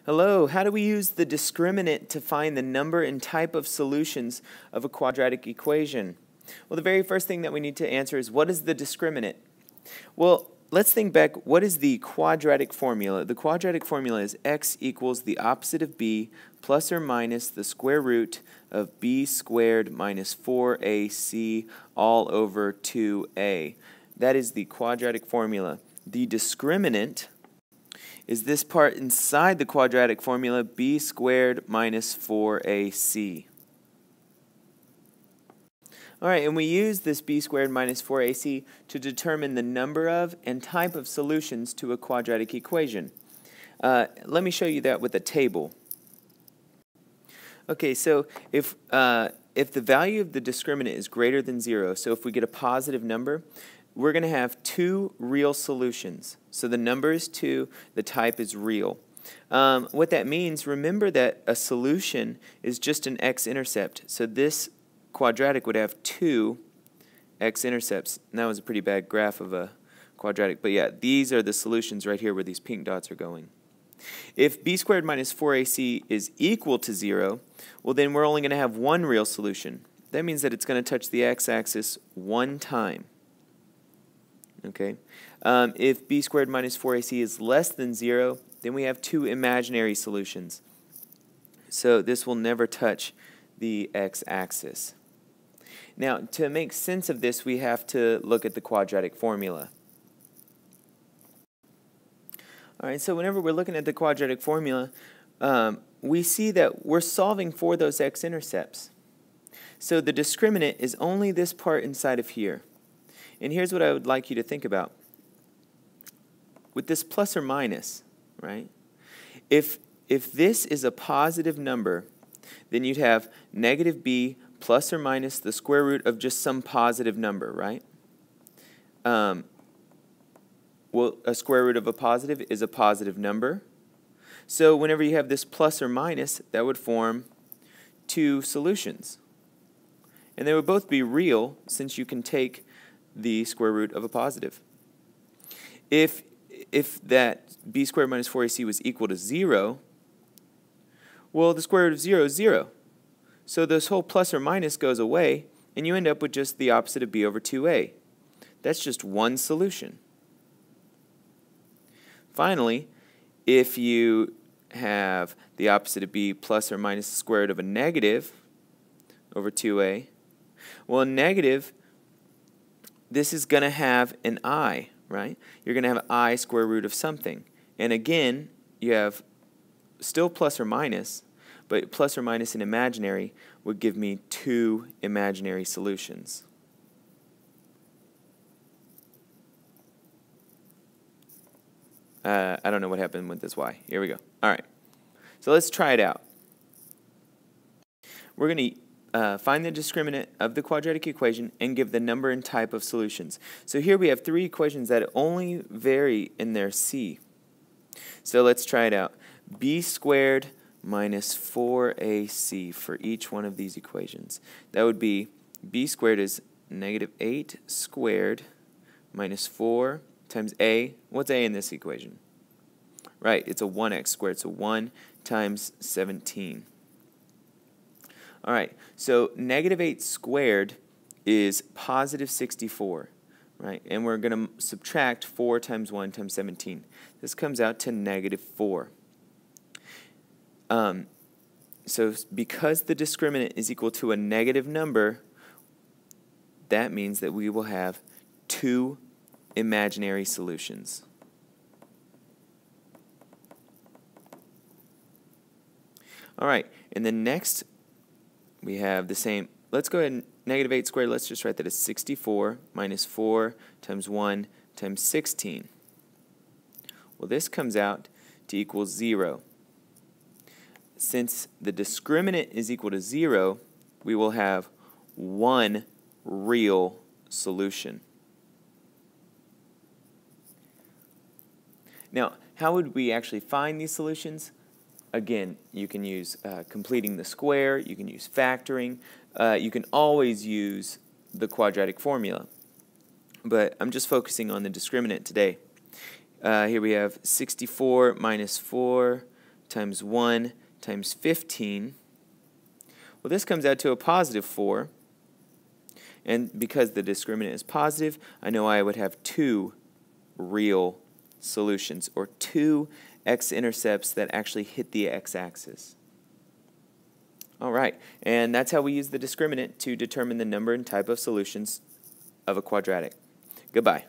Hello, how do we use the discriminant to find the number and type of solutions of a quadratic equation? Well, the very first thing that we need to answer is, what is the discriminant? Well, let's think back. What is the quadratic formula? The quadratic formula is x equals the opposite of b plus or minus the square root of b squared minus 4ac all over 2a. That is the quadratic formula. The discriminant is this part inside the quadratic formula, b squared minus 4ac. All right, and we use this b squared minus 4ac to determine the number of and type of solutions to a quadratic equation. Let me show you that with a table. Okay, so if the value of the discriminant is greater than 0, so if we get a positive number, we're going to have two real solutions. So the number is 2, the type is real. What that means, remember that a solution is just an x-intercept. So this quadratic would have two x-intercepts. And that was a pretty bad graph of a quadratic. But yeah, these are the solutions right here where these pink dots are going. If b squared minus 4ac is equal to 0, well then we're only going to have one real solution. That means that it's going to touch the x-axis one time. Okay. If b squared minus 4ac is less than 0, then we have two imaginary solutions. So this will never touch the x-axis. Now, to make sense of this, we have to look at the quadratic formula. All right, so whenever we're looking at the quadratic formula, we see that we're solving for those x-intercepts. So the discriminant is only this part inside of here. And here's what I would like you to think about. With this plus or minus, right? If this is a positive number, then you'd have negative b plus or minus the square root of just some positive number, right? Well, a square root of a positive is a positive number. So whenever you have this plus or minus, that would form two solutions. And they would both be real, since you can take the square root of a positive. If that b squared minus 4ac was equal to 0, well, the square root of 0 is 0. So this whole plus or minus goes away, and you end up with just the opposite of b over 2a. That's just one solution. Finally, if you have the opposite of b plus or minus the square root of a negative over 2a, well, negative, this is going to have an I, right? You're going to have I square root of something. And again, you have still plus or minus, but plus or minus in imaginary would give me two imaginary solutions. I don't know what happened with this y. Here we go. All right. So let's try it out. We're going to find the discriminant of the quadratic equation and give the number and type of solutions. So here we have three equations that only vary in their c. So let's try it out. b squared minus 4ac for each one of these equations. That would be b squared is negative 8 squared minus 4 times a. What's a in this equation? Right, it's a 1x squared, so 1 times 17. All right, so negative 8 squared is positive 64, right? And we're going to subtract 4 times 1 times 17. This comes out to negative 4. So because the discriminant is equal to a negative number, that means that we will have two imaginary solutions. All right, and then next we have the same. Let's go ahead and negative 8 squared, let's just write that as 64 minus 4 times 1 times 16. Well, this comes out to equal 0. Since the discriminant is equal to 0, we will have one real solution. Now, how would we actually find these solutions? Again, you can use completing the square, you can use factoring, you can always use the quadratic formula. But I'm just focusing on the discriminant today. Here we have 64 minus 4 times 1 times 15. Well, this comes out to a positive 4. And because the discriminant is positive, I know I would have 2 real solutions, or 2 x-intercepts that actually hit the x-axis. All right, and that's how we use the discriminant to determine the number and type of solutions of a quadratic. Goodbye.